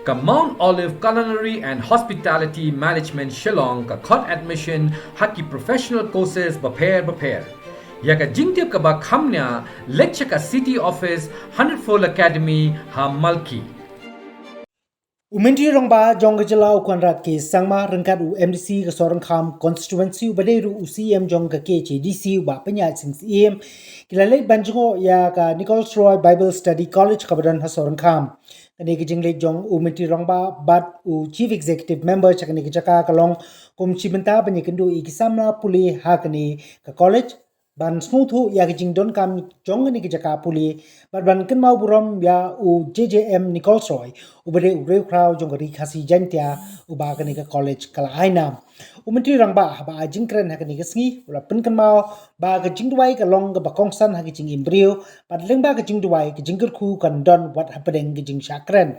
ka Mount Olive Culinary and Hospitality Management Shillong ka khot admission haki professional courses prepare ya ka jingtip ka ba khamnya lecture ka city office 104 academy ha malki Myntri Rangbah jong Jylla ukwanra ke sangma Ryngkat MDC ka sorang kham constituency ubaderu UCM jong ka ke DC ba penya sings em kila Leit banjungo ya ka Nichols Bible Study College kabadan ha sorang kham kani ki jingle jong Myntri Rangbah bat chief executive member chakani ki chaka kalong kum chibenta bani Kynduh ikisamna Pule ha kani ka college ban snuthu ya ki jingdon kam jong ni ki jaka Pule ban ken mau burom ya JJM Nichols ubade ureu krau jong Ri Khasi Jaintia uba kani ka college kala aina Myntri Rangbah ba jingkren ha kani ka sngi ula pen ken mau ba ka jingduai ka long ka bakongsan ha ki jing imbrio pat lengba ka jingduai ka jingker khu kan don what happening ki jing shakren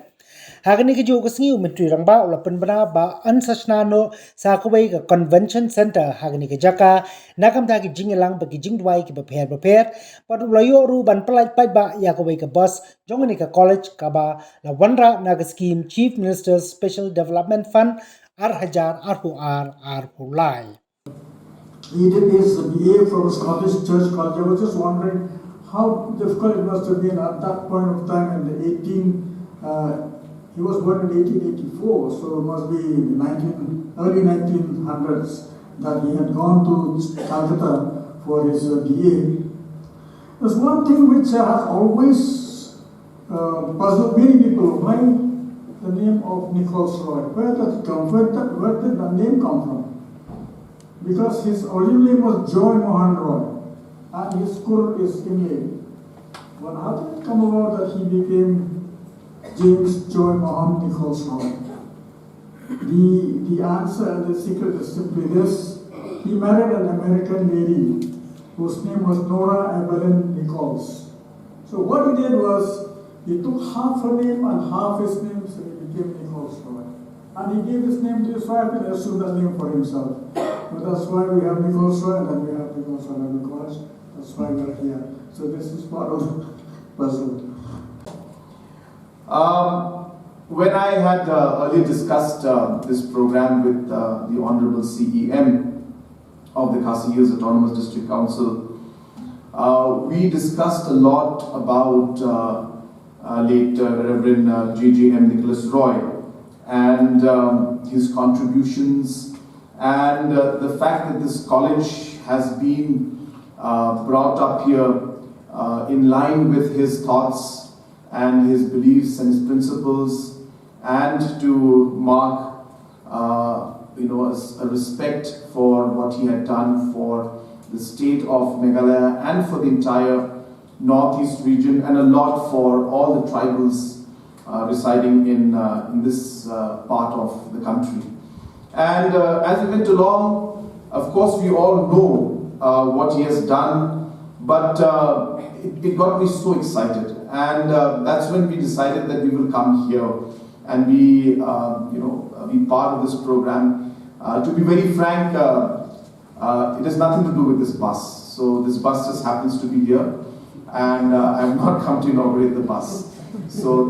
Hagani ki jo kasngi Myntri Rangbah ula penbana ba ansasna no sa kubai ka convention center hagani ki jaka nakam ta ki jingelang ba ki jingdwai ki prepare pat ula yo ru ban palai pai ba ya kubai ka bus jongani ka college ka ba la wanra na ka scheme Chief Minister's Special Development Fund ar hulai He did his BA from a Scottish church college. I was just wondering how difficult it must have been at that point of time in the he was born in 1884, so it must be early 1900s that he had gone to Calcutta for his BA. There's one thing which has always puzzled many people. Why the name of Nichols Roy? Where did the name come from? Because his original name was Joy Mohan Roy, and his school is sngi. But how did it come about that he became James Joy Mohan Nichols Roy? The answer and the secret is simply this. He married an American lady whose name was Nora Evelyn Nichols. So what he did was, he took half her name and half his name, so he became Nichols Roy. And he gave his name to his wife and assumed that name for himself. But that's why we have Nichols Roy and then we have Nichols Roy and Nichols. That's why we are here. So this is part of the puzzle. When I had earlier discussed this program with the Honorable CEM of the Khasi Hills Autonomous District Council, we discussed a lot about late Reverend JJM Nicholas Roy and his contributions and the fact that this college has been brought up here in line with his thoughts and his beliefs and his principles, and to mark a respect for what he had done for the state of Meghalaya and for the entire northeast region, and a lot for all the tribals residing in this part of the country. And as we went along, of course we all know what he has done, but it got me so excited, and that's when we decided that we will come here and be part of this program. To be very frank, it has nothing to do with this bus. So this bus just happens to be here, and I have not come to inaugurate the bus. So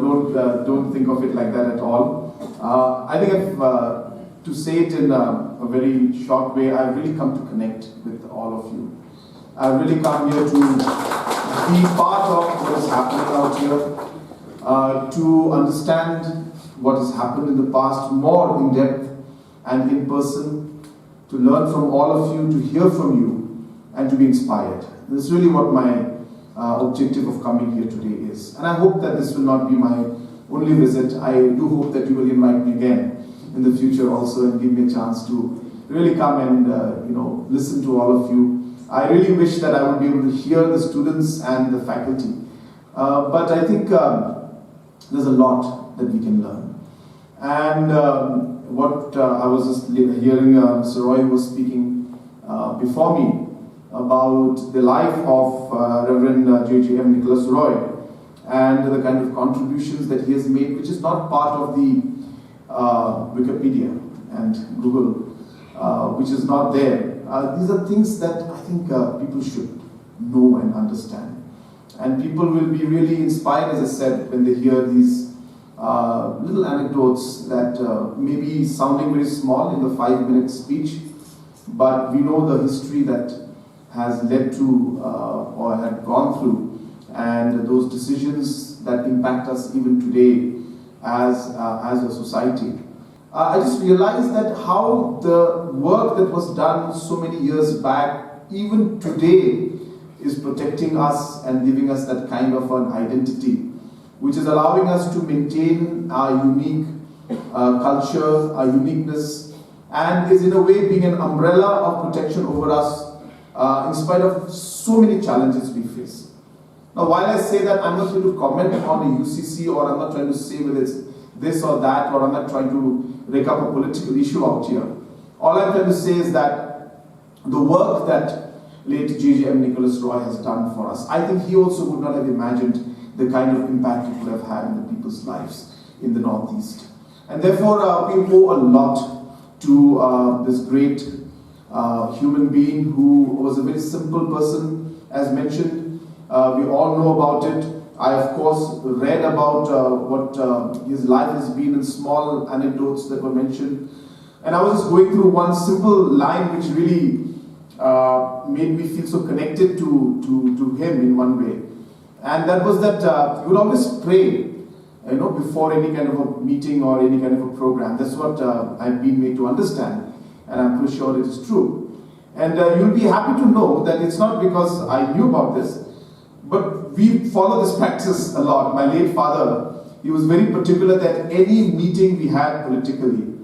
don't think of it like that at all. I think to say it in a very short way, I've really come to connect with all of you. I've really come here to be part of what is happening out here, to understand what has happened in the past more in depth and in person, to learn from all of you, to hear from you, and to be inspired. This is really what my objective of coming here today is. And I hope that this will not be my only visit. I do hope that you will invite me again in the future also and give me a chance to really come and listen to all of you. I really wish that I would be able to hear the students and the faculty. But I think there's a lot that we can learn. And what I was just hearing Mr. Roy was speaking before me about the life of Reverend JJM Nicholas Roy and the kind of contributions that he has made, which is not part of the Wikipedia and Google, which is not there. These are things that I think people should know and understand. And people will be really inspired, as I said, when they hear these little anecdotes that may be sounding very small in the 5-minute speech, but we know the history that has led to or had gone through, and those decisions that impact us even today as a society. I just realized that how the work that was done so many years back, even today, is protecting us and giving us that kind of an identity, which is allowing us to maintain our unique culture, our uniqueness, and is in a way being an umbrella of protection over us in spite of so many challenges we face. Now, while I say that, I'm not going to comment on the UCC, or I'm not trying to say whether it's this or that, or I'm not trying to rake up a political issue out here. All I'm trying to say is that the work that late JJM Nichols Roy has done for us, I think he also would not have imagined the kind of impact it would have had in the people's lives in the Northeast. And therefore, we owe a lot to this great human being who was a very simple person, as mentioned. We all know about it. I, of course, read about what his life has been in small anecdotes that were mentioned. And I was just going through one simple line which really made me feel so connected to him in one way. And that was that he would always pray, before any kind of a meeting or any kind of a program. That's what I've been made to understand, and I'm pretty sure it is true. And you'll be happy to know that it's not because I knew about this, but we follow this practice a lot. My late father, he was very particular that any meeting we had politically,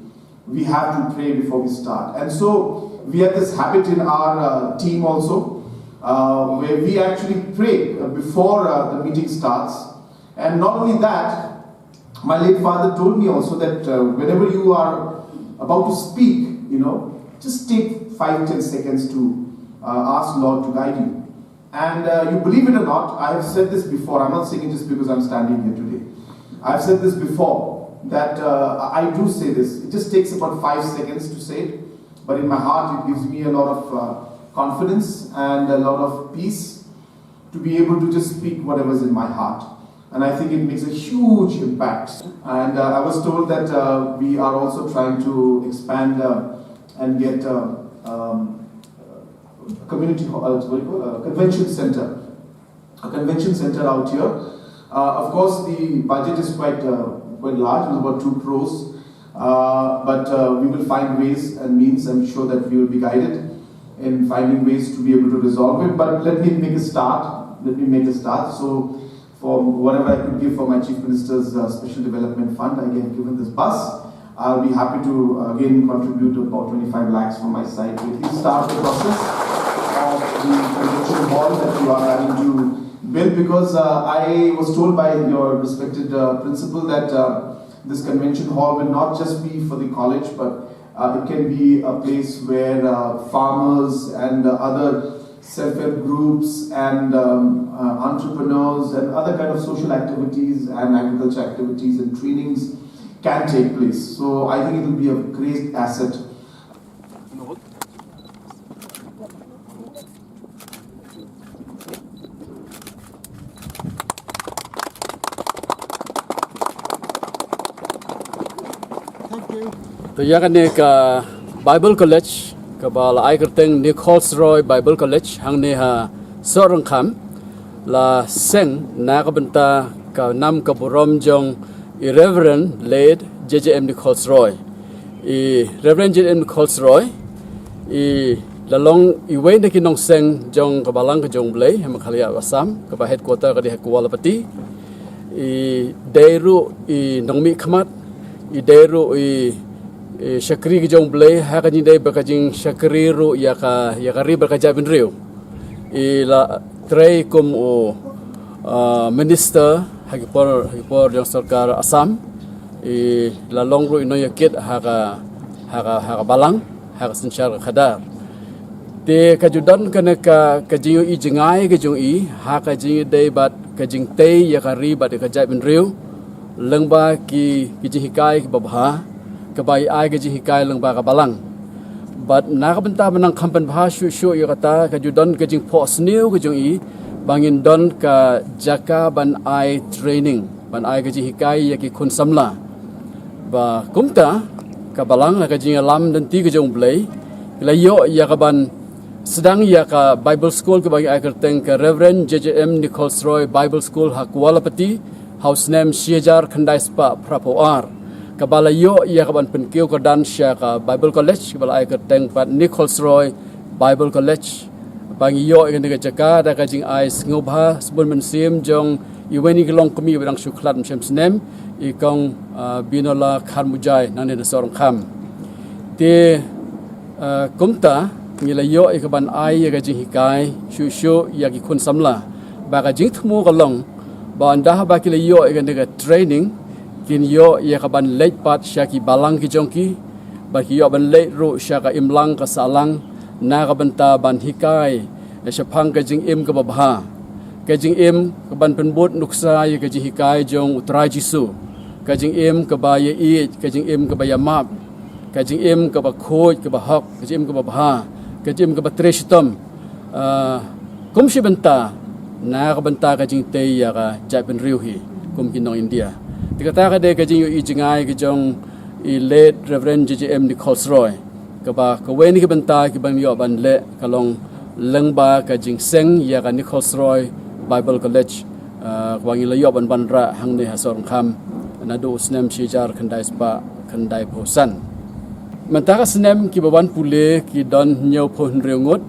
we have to pray before we start. And so we have this habit in our team also, where we actually pray before the meeting starts. And not only that, my late father told me also that whenever you are about to speak, just take 5-10 seconds to ask Lord to guide you. And you believe it or not, I have said this before. I'm not saying it just because I'm standing here today. I've said this before, that I do say this. It just takes about 5 seconds to say it, but in my heart it gives me a lot of confidence and a lot of peace to be able to just speak whatever's in my heart. And I think it makes a huge impact. And I was told that we are also trying to expand and get community convention center, a convention center out here. Of course, the budget is quite large, it's about 2 crores. But we will find ways and means. I'm sure that we will be guided in finding ways to be able to resolve it. But let me make a start. So, for whatever I could give for my Chief Minister's Special Development Fund, I get given this bus. I'll be happy to again contribute about 25 lakhs from my side to at least start the process of the convention hall that you are having to build, because I was told by your respected principal that this convention hall will not just be for the college, but it can be a place where farmers and other self-help groups and entrepreneurs and other kind of social activities and agriculture activities and trainings can take place. So I think it will be a great asset. Thank you. तो यहाँ का Bible College ka bala ai kerteng Nichols Roy Bible College hang ne ha sorong kham la seng na ka benta ka nam ka borom jong i Reverend Leit JJM Nichols Roy i Reverend JJM Nichols Roy i la long i we ne kinong seng jong ka balang ka jong blay Meghalaya Assam ka ba headquarter ka di Kuala Pati i deiru i nongmi khamat i deiru i Syakri ke jong blay haka jindai bakajing syakri ru ya ka ri berkaja bin riu ila tray kum o minister hagipor yang sarkar Assam la long ru ino yakit haka balang haka sensyar khadar te kajudan kana ka kajing i jengai ke jong i haka jing dai bat kajing tei ya ka ri bat kaja bin riu lengba ki jihikai ki babha kabai ai ke jihikai lengba ka balang but na ka benta menang kampan bha shu ya kata ka judon ke jing po sniu ke jong i bangin don ka jaka ban ai training ban ai ka jing hikai ya ki khun samla ba kumta ka balang la ka jing alam dan ti ka jong blai la yo ya ka ban sedang ya ka Bible School ka bagi ai kerteng ka Reverend JJM Nichols Roy Bible School Hakwalapati house name Siejar Khandai Spa Prapoar kabala yo ya ka ban penkiu ka dan sya ka Bible College kabala ai kerteng pat Nichols Roy Bible College bagi yo kan dekat Jakarta da ka jing ai ngobha sebelum mensim jong iweni gelong kami berang syuklat macam senem ikong binola kharmujai nang ne sorong kham te kumta ngila yo ikaban ai ya ka jing hikai shu ya ki khun samla ba ka jing thmu kalong ba anda ba ki yo ikan dekat training kin yo ya ka ban leit pat syaki balang ki jongki ba ki yo ban leit ru syaka imlang ka salang na ka banta ban hikai syapang ka jing im ka babha ka jing im ka ban penbut nuksa ya ka jing hikai jong utrai jisu ka jing im ka ba ye i ka jing im ka ba ya map ka jing im ka ba khoj ka ba hok ka jing im ka ba bha ka jing im ka ba treshitom kum shi banta na ka banta ka jing te ya ka jai ben riu hi kum kinong India tikata ka de ka jing yu i jingai ka jong i late Reverend JJM Nichols Roy ka ba ka weni ka banta ki bang yo ban le ka long Rangbah ka jing seng ya ka Nichols Roy Bible College bang ila yo ban ra hang ne ha sorong kham na do snem shijar khandai spa khandai phosan mentaka snem ki bawan Pule ki don nyau phon reungot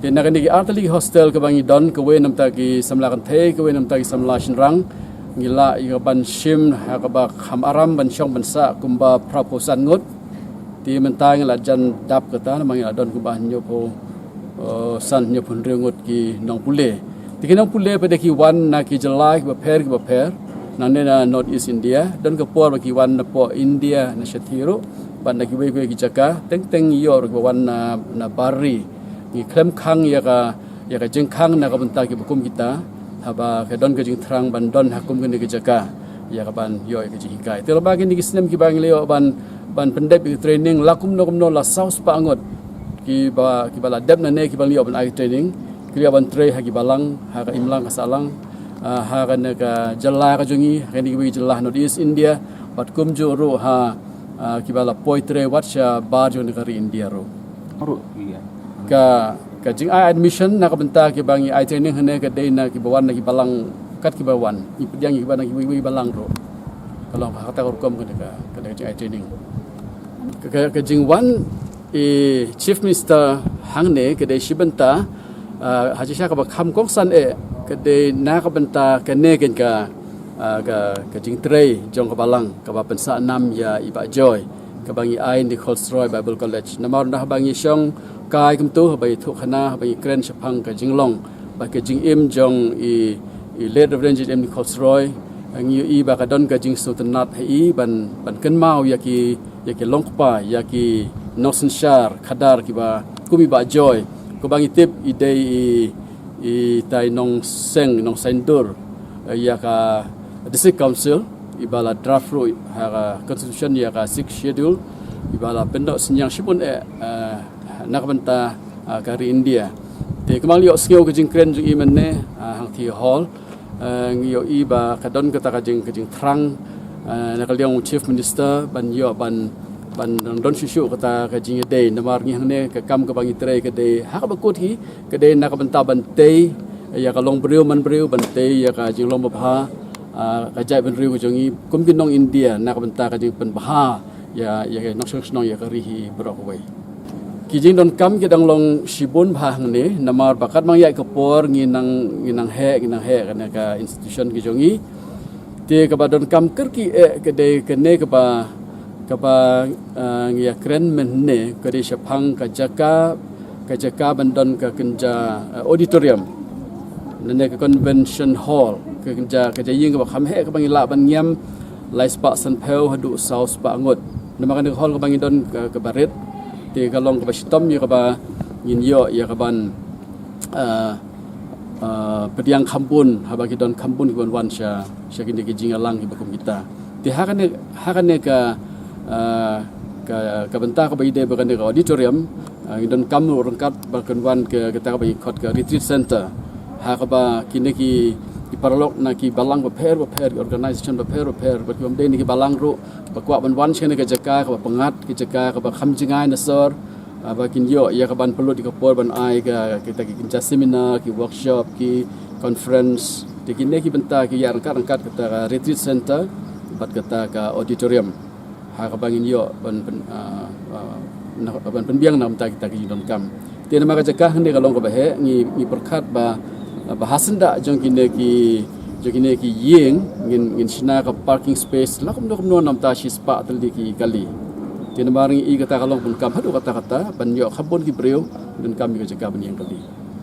te nakani ki artali hostel ka bang don ka we nam ta ki samla kan the ka we nam ta ki samla shinrang ngila i ban shim ha ka ba kham aram ban shong ban sa kumba proposan ngot ti mentang la jan dap ka ta mang la don kumba nyau pho san nyau phon reungot ki nong Pule ti ki nong Pule pada ki wan na ki Jylla ki ba pher nang ne na North East India don ka por ki wan na po India na shathiru ban na ki we ki jaka teng yor ki wan na bari ni klem khang ya ka jeng khang na ka banta ki bukum kita haba ka don ka jing thrang ban don hakum ki jaka ya ka ban yo ka jing kai te ba ki ni snem ki bang leo ban pendep ki training lakum no la saus pa angot ki bala dep na ne ki bang leo ban ai training ki ban tre ha ki balang ha ka imlang ka salang ha ka ne ka Jylla ka jungi ha ni ki Jylla North East India pat kum jo ro ha ki bala poitre watsha bar jo ne ka ri India ro ka jing ai admission na ka benta ki bangi ai training hne ka dei na ki bawan na ki balang kat ki bawan i pediang ki bana ki balang ro kalau ha ta kom ka jing ai training ka jing wan chief minister hangne ka dei shibenta haji sha ka ba kham kong san ka dei na ka benta ka ne ken ka jing trei jong ka balang ka ba pensa nam ya iba joy ka bangi ai Nichols Roy Bible College namar na bangi syong kai kum tu bai thu Khynnah bai kren shapang ka jinglong ba ka jing im jong i late Reverend JJM Nichols Roy ngi i ba ka don ka jing sultanat hi ban ken mau ya ki longpa ya ki nosen shar khadar ki ba kumi ba joy ko bangi tip i dei i tai nong sendur ya ka district council ibala draft ro ha constitution ya ka 6 schedule ibala pendok senyang sipun nak benta kari India te kemang liok skeu ke jing kren jing imen ne hang thi hall ngio i ba kadon kata ka jing thrang nak liang chief minister ban yo ban don shishu kata ka jing dei namar ngi hang ne ka kam ka bangi tre ka dei ha ka bakut hi ka dei nak benta ban te ya ka long breu man breu ban te ya ka jing long bha ka jai ben riu jong i kum kin nong India nak benta ka jing pen bha ya nok nong ya ka ri hi brok wei ki jing don kam ki dang long shibun bhang ne namar bakat mang yai kapor nginang he kana ka institution ki jongi te ka ba don kam ker ki ke de ke ne ka ba ngia kren men ne ka de shapang ka jaka bandon ka kenja auditorium ne ka convention hall ka kenja ka jing ka ba kham he ka bang la ban nyam lai spa san pheu hadu south pa ngot nama kan hall ka bang don ka baret te kalong ka bastom ya ka ba ngin yo ya ka ban pediang kampun haba ki don kampun ki wan sha kin ki jingalang ki bakum kita te hakane ka benta ka ide ba kan ka auditorium don kamu Ryngkat ba kan wan ke kita ka ba khot ka retreat center ha ka ba ki paralog na ki balang beper organisation beper bat ki amde ni ki balang ru bakwa ban wan chen ke jaka ka pengat ki jaka ka kham jingai na sor ba kin yo ya ka ban perlu di Khubor ban ai ka kita ki seminar ki workshop ki conference di ki ne ki benta ki ya rangkat kita retreat center bat kita ka auditorium ha ka bangin yo ban penbiang nam ta kita ki don kam tiada maka jaka hande ka long ka bahe ni perkat ba bahasan da jong kine ki yeng ngin sina ka parking space lakum no nam ta shi spa tel di ki kali tiada maring i kata kalong pun kam hadu kata ban yo khabon ki breu dan kami ka jaka ban yang kali